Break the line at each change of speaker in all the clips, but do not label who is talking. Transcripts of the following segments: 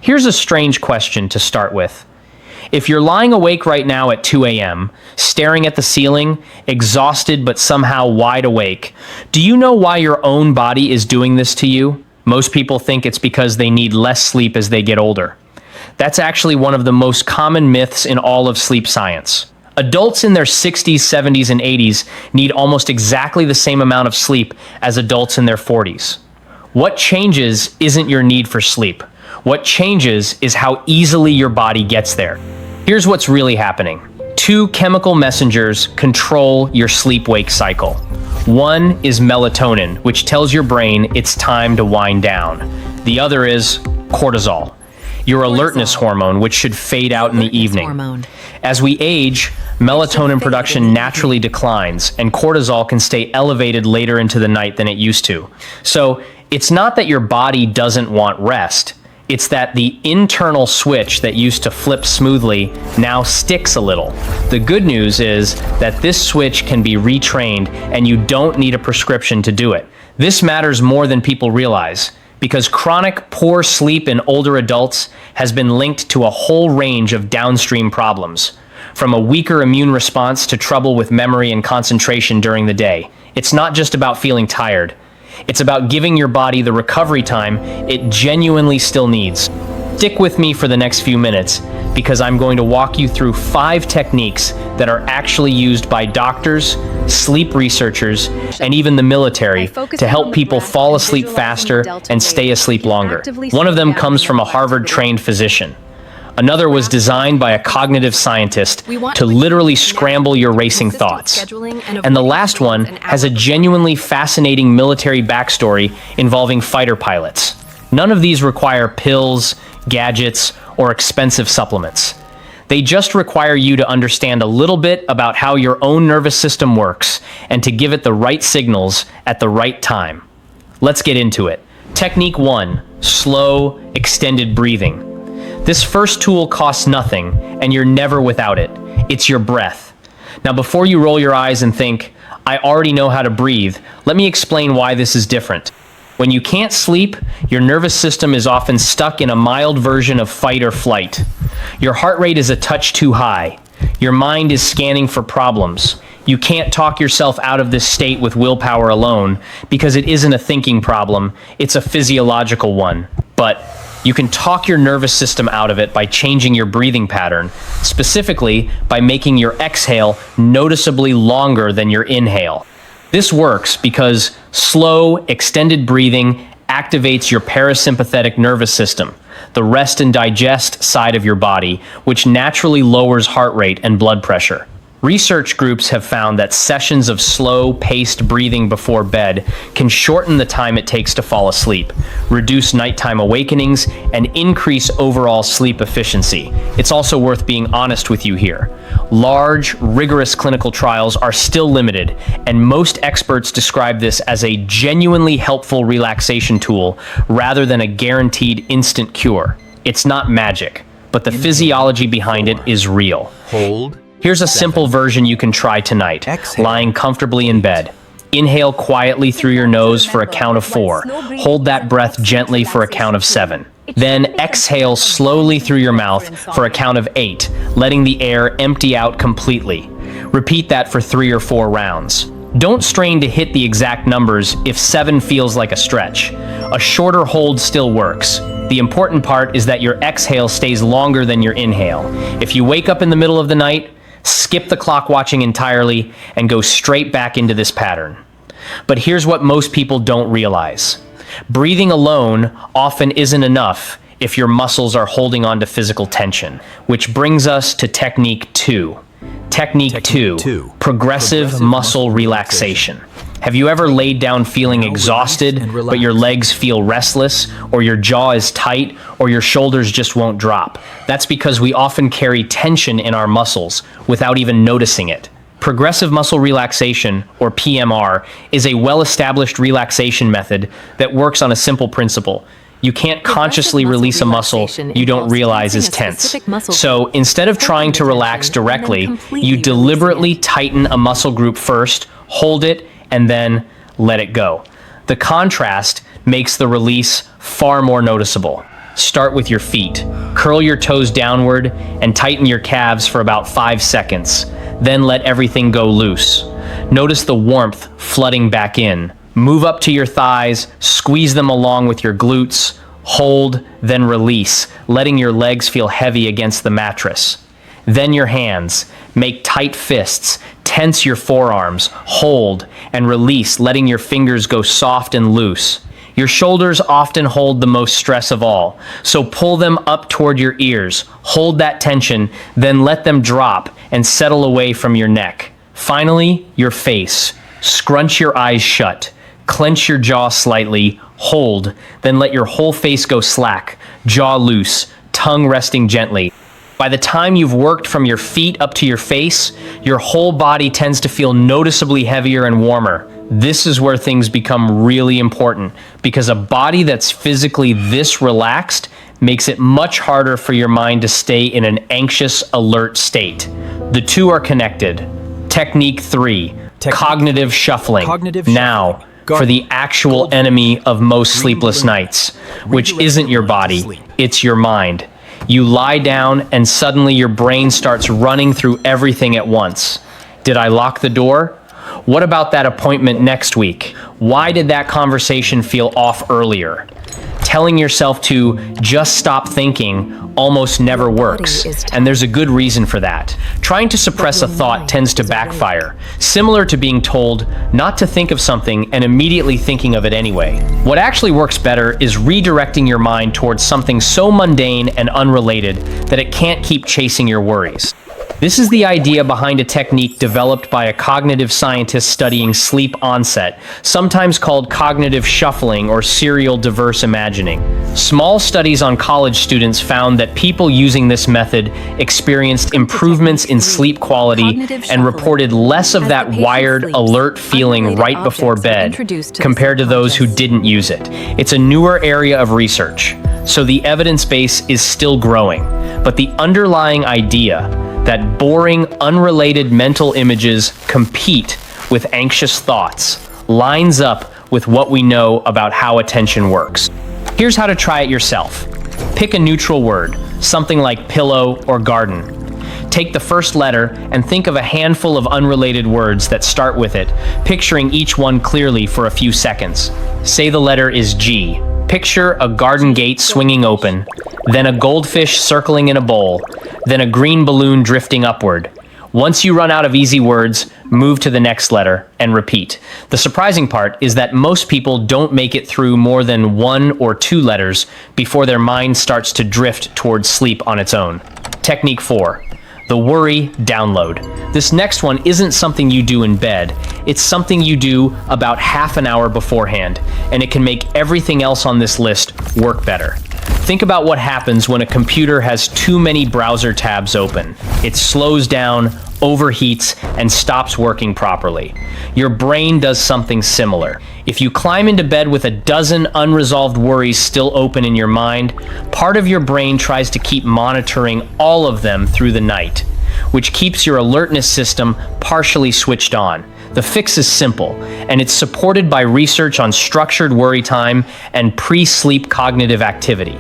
Here's a strange question to start with. If you're lying awake right now at 2 a.m., staring at the ceiling, exhausted but somehow wide awake, do you know why your own body is doing this to you? Most people think it's because they need less sleep as they get older. That's actually one of the most common myths in all of sleep science. Adults in their 60s, 70s, and 80s need almost exactly the same amount of sleep as adults in their 40s. What changes isn't your need for sleep. What changes is how easily your body gets there. Here's what's really happening. Two chemical messengers control your sleep-wake cycle. One is melatonin, which tells your brain it's time to wind down. The other is cortisol, your alertness hormone, which should fade out in the evening. As we age, melatonin production naturally declines, and cortisol can stay elevated later into the night than it used to. So it's not that your body doesn't want rest. It's that the internal switch that used to flip smoothly now sticks a little. The good news is that this switch can be retrained and you don't need a prescription to do it. This matters more than people realize because chronic poor sleep in older adults has been linked to a whole range of downstream problems, from a weaker immune response to trouble with memory and concentration during the day. It's not just about feeling tired. It's about giving your body the recovery time it genuinely still needs. Stick with me for the next few minutes because I'm going to walk you through 5 techniques that are actually used by doctors, sleep researchers, and even the military to help people fall asleep faster and stay asleep longer. One of them comes from a Harvard-trained physician. Another was designed by a cognitive scientist to literally scramble your racing thoughts. And the last one has a genuinely fascinating military backstory involving fighter pilots. None of these require pills, gadgets, or expensive supplements. They just require you to understand a little bit about how your own nervous system works and to give it the right signals at the right time. Let's get into it. Technique 1, slow, extended breathing. This first tool costs nothing, and you're never without it. It's your breath. Now, before you roll your eyes and think, I already know how to breathe, let me explain why this is different. When you can't sleep, your nervous system is often stuck in a mild version of fight or flight. Your heart rate is a touch too high. Your mind is scanning for problems. You can't talk yourself out of this state with willpower alone because it isn't a thinking problem, it's a physiological one. But you can talk your nervous system out of it by changing your breathing pattern, specifically by making your exhale noticeably longer than your inhale. This works because slow, extended breathing activates your parasympathetic nervous system, the rest and digest side of your body, which naturally lowers heart rate and blood pressure. Research groups have found that sessions of slow, paced breathing before bed can shorten the time it takes to fall asleep, reduce nighttime awakenings, and increase overall sleep efficiency. It's also worth being honest with you here. Large, rigorous clinical trials are still limited, and most experts describe this as a genuinely helpful relaxation tool rather than a guaranteed instant cure. It's not magic, but the physiology behind it is real.
Hold.
Here's a simple version you can try tonight, lying comfortably in bed. Inhale quietly through your nose for a count of 4. Hold that breath gently for a count of 7. Then exhale slowly through your mouth for a count of 8, letting the air empty out completely. Repeat that for 3 or 4 rounds. Don't strain to hit the exact numbers if 7 feels like a stretch. A shorter hold still works. The important part is that your exhale stays longer than your inhale. If you wake up in the middle of the night, skip the clock watching entirely and go straight back into this pattern. But here's what most people don't realize. Breathing alone often isn't enough if your muscles are holding on to physical tension, which brings us to technique 2. Technique 2, progressive muscle relaxation. Have you ever laid down feeling exhausted, but your legs feel restless, or your jaw is tight, or your shoulders just won't drop? That's because we often carry tension in our muscles without even noticing it. Progressive muscle relaxation, or PMR, is a well-established relaxation method that works on a simple principle. You can't consciously release a muscle you don't realize is tense. So instead of trying to relax directly, you deliberately tighten a muscle group first, hold it, and then let it go. The contrast makes the release far more noticeable. Start with your feet. Curl your toes downward and tighten your calves for about 5 seconds. Then let everything go loose. Notice the warmth flooding back in. Move up to your thighs, squeeze them along with your glutes. Hold, then release, letting your legs feel heavy against the mattress. Then your hands. Make tight fists. Tense your forearms. Hold and release, letting your fingers go soft and loose. Your shoulders often hold the most stress of all, so pull them up toward your ears. Hold that tension, then let them drop and settle away from your neck. Finally, your face. Scrunch your eyes shut. Clench your jaw slightly. Hold, then let your whole face go slack, jaw loose, tongue resting gently. By the time you've worked from your feet up to your face, your whole body tends to feel noticeably heavier and warmer. This is where things become really important, because a body that's physically this relaxed makes it much harder for your mind to stay in an anxious, alert state. The two are connected. Technique 3, cognitive shuffling. Now, for the actual enemy of most sleepless nights, which isn't your body, it's your mind. You lie down and suddenly your brain starts running through everything at once. Did I lock the door? What about that appointment next week? Why did that conversation feel off earlier? Telling yourself to just stop thinking almost never works, and there's a good reason for that. Trying to suppress a thought tends to backfire, similar to being told not to think of something and immediately thinking of it anyway. What actually works better is redirecting your mind towards something so mundane and unrelated that it can't keep chasing your worries. This is the idea behind a technique developed by a cognitive scientist studying sleep onset, sometimes called cognitive shuffling or serial diverse imagining. Small studies on college students found that people using this method experienced improvements in sleep quality and reported less of that wired, alert feeling right before bed compared to those who didn't use it. It's a newer area of research, so the evidence base is still growing, but the underlying idea that boring, unrelated mental images compete with anxious thoughts lines up with what we know about how attention works. Here's how to try it yourself. Pick a neutral word, something like pillow or garden. Take the first letter and think of a handful of unrelated words that start with it, picturing each one clearly for a few seconds. Say the letter is G. Picture a garden gate swinging open, then a goldfish circling in a bowl, then a green balloon drifting upward. Once you run out of easy words, move to the next letter and repeat. The surprising part is that most people don't make it through more than 1 or 2 letters before their mind starts to drift towards sleep on its own. Technique 4. The worry download. This next one isn't something you do in bed. It's something you do about half an hour beforehand, and it can make everything else on this list work better. Think about what happens when a computer has too many browser tabs open. It slows down, overheats, and stops working properly. Your brain does something similar. If you climb into bed with a dozen unresolved worries still open in your mind, part of your brain tries to keep monitoring all of them through the night, which keeps your alertness system partially switched on. The fix is simple, and it's supported by research on structured worry time and pre-sleep cognitive activity.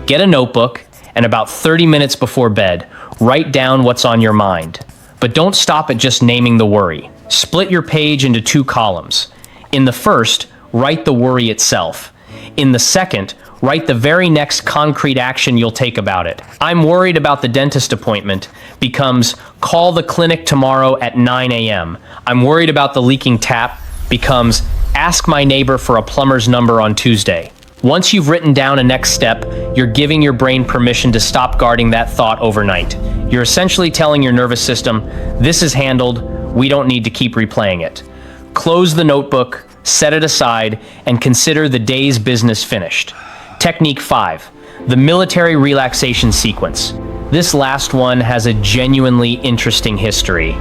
Get a notebook, and about 30 minutes before bed, write down what's on your mind. But don't stop at just naming the worry. Split your page into 2 columns. In the first, write the worry itself. In the second, write the very next concrete action you'll take about it. I'm worried about the dentist appointment becomes call the clinic tomorrow at 9 a.m. I'm worried about the leaking tap becomes ask my neighbor for a plumber's number on Tuesday. Once you've written down a next step, you're giving your brain permission to stop guarding that thought overnight. You're essentially telling your nervous system, this is handled, we don't need to keep replaying it. Close the notebook, set it aside, and consider the day's business finished. Technique 5, the military relaxation sequence. This last one has a genuinely interesting history.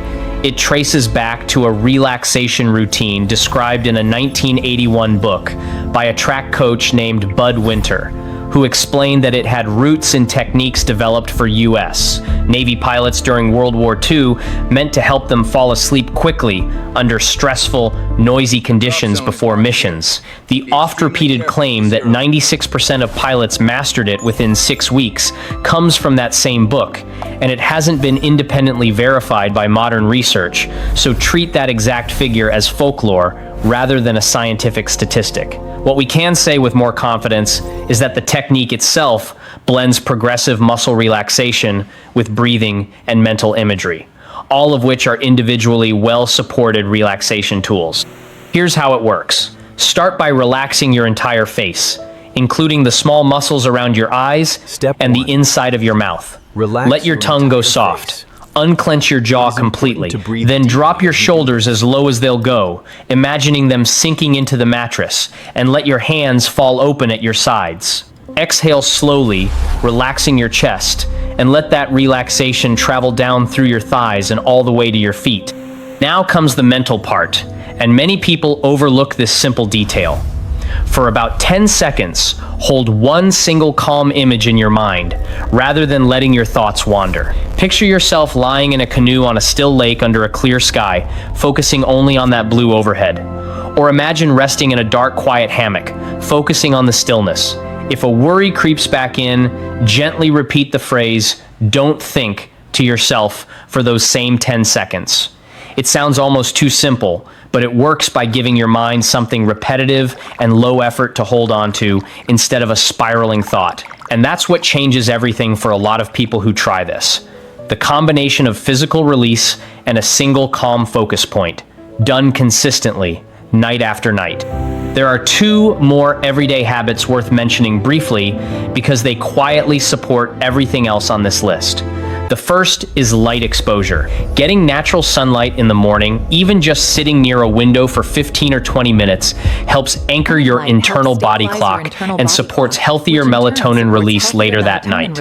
It traces back to a relaxation routine described in a 1981 book by a track coach named Bud Winter, who explained that it had roots in techniques developed for U.S. Navy pilots during World War II, meant to help them fall asleep quickly under stressful, noisy conditions before missions. The oft-repeated claim that 96% of pilots mastered it within 6 weeks comes from that same book, and it hasn't been independently verified by modern research, so treat that exact figure as folklore rather than a scientific statistic. What we can say with more confidence is that the technique itself blends progressive muscle relaxation with breathing and mental imagery, all of which are individually well-supported relaxation tools. Here's how it works. Start by relaxing your entire face, including the small muscles around your eyes and the inside of your mouth. Let your tongue go soft. Unclench your jaw completely, then drop your shoulders as low as they'll go, imagining them sinking into the mattress, and let your hands fall open at your sides. Exhale slowly, relaxing your chest, and let that relaxation travel down through your thighs and all the way to your feet. Now comes the mental part, and many people overlook this simple detail. For about 10 seconds, hold one single calm image in your mind, rather than letting your thoughts wander. Picture yourself lying in a canoe on a still lake under a clear sky, focusing only on that blue overhead. Or imagine resting in a dark, quiet hammock, focusing on the stillness. If a worry creeps back in, gently repeat the phrase, "Don't think," to yourself for those same 10 seconds. It sounds almost too simple, but it works by giving your mind something repetitive and low effort to hold on to instead of a spiraling thought. And that's what changes everything for a lot of people who try this. The combination of physical release and a single calm focus point, done consistently, night after night. There are 2 more everyday habits worth mentioning briefly because they quietly support everything else on this list. The first is light exposure. Getting natural sunlight in the morning, even just sitting near a window for 15 or 20 minutes, helps anchor your internal body clock and supports healthier melatonin release later that night.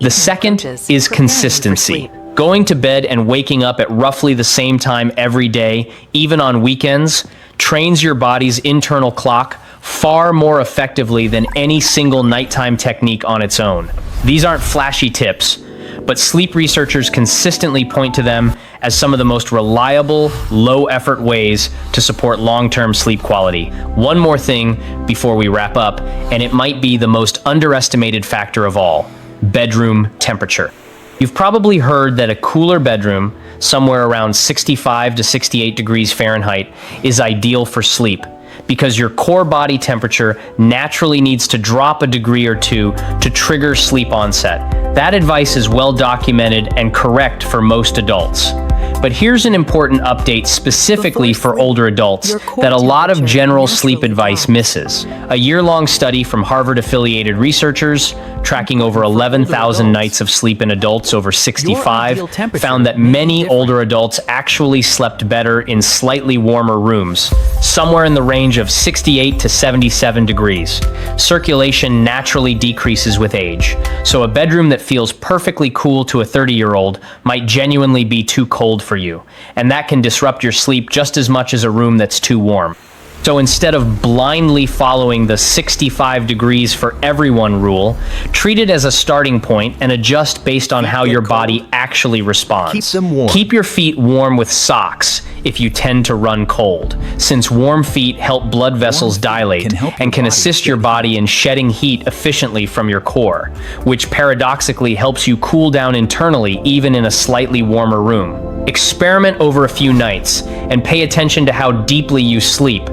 The second is consistency. Going to bed and waking up at roughly the same time every day, even on weekends, trains your body's internal clock far more effectively than any single nighttime technique on its own. These aren't flashy tips, but sleep researchers consistently point to them as some of the most reliable, low-effort ways to support long-term sleep quality. One more thing before we wrap up, and it might be the most underestimated factor of all: bedroom temperature. You've probably heard that a cooler bedroom, somewhere around 65 to 68 degrees Fahrenheit, is ideal for sleep, because your core body temperature naturally needs to drop a degree or two to trigger sleep onset. That advice is well documented and correct for most adults. But here's an important update specifically for older adults that a lot of general sleep advice misses. A year-long study from Harvard-affiliated researchers, tracking over 11,000 nights of sleep in adults over 65, found that many older adults actually slept better in slightly warmer rooms, somewhere in the range of 68 to 77 degrees. Circulation naturally decreases with age, so a bedroom that feels perfectly cool to a 30-year-old might genuinely be too cold for you, and that can disrupt your sleep just as much as a room that's too warm. So instead of blindly following the 65 degrees for everyone rule, treat it as a starting point and adjust based on how your body actually responds.
Keep them warm.
Keep your feet warm with socks if you tend to run cold, since warm feet help blood vessels dilate and can assist your body in shedding heat efficiently from your core, which paradoxically helps you cool down internally even in a slightly warmer room. Experiment over a few nights and pay attention to how deeply you sleep,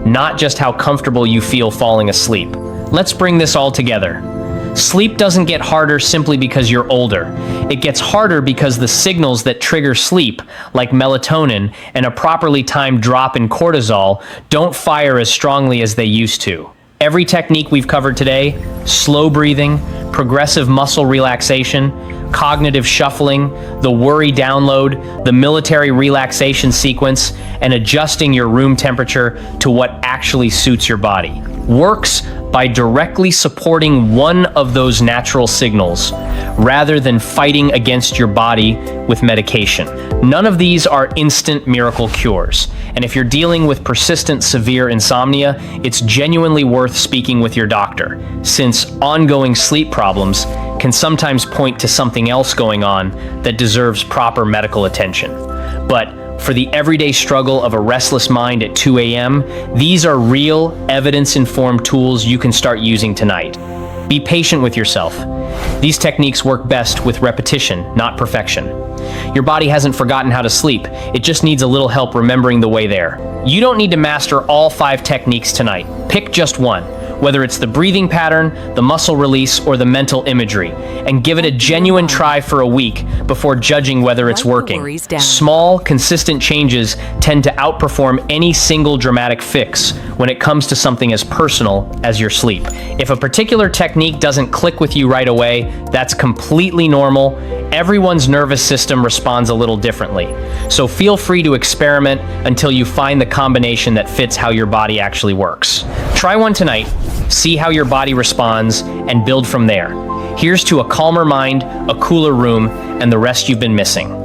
not just how comfortable you feel falling asleep. Let's bring this all together. Sleep doesn't get harder simply because you're older. It gets harder because the signals that trigger sleep, like melatonin and a properly timed drop in cortisol, don't fire as strongly as they used to. Every technique we've covered today, slow breathing, progressive muscle relaxation, cognitive shuffling, the worry download, the military relaxation sequence, and adjusting your room temperature to what actually suits your body, works by directly supporting one of those natural signals rather than fighting against your body with medication. None of these are instant miracle cures, and if you're dealing with persistent severe insomnia, it's genuinely worth speaking with your doctor, since ongoing sleep problems can sometimes point to something else going on that deserves proper medical attention. But for the everyday struggle of a restless mind at 2 a.m., these are real, evidence-informed tools you can start using tonight. Be patient with yourself. These techniques work best with repetition, not perfection. Your body hasn't forgotten how to sleep, it just needs a little help remembering the way there. You don't need to master all 5 techniques tonight. Pick just one, whether it's the breathing pattern, the muscle release, or the mental imagery, and give it a genuine try for a week before judging whether it's working. Small, consistent changes tend to outperform any single dramatic fix when it comes to something as personal as your sleep. If a particular technique doesn't click with you right away, that's completely normal. Everyone's nervous system responds a little differently, so feel free to experiment until you find the combination that fits how your body actually works. Try one tonight, see how your body responds, and build from there. Here's to a calmer mind, a cooler room, and the rest you've been missing.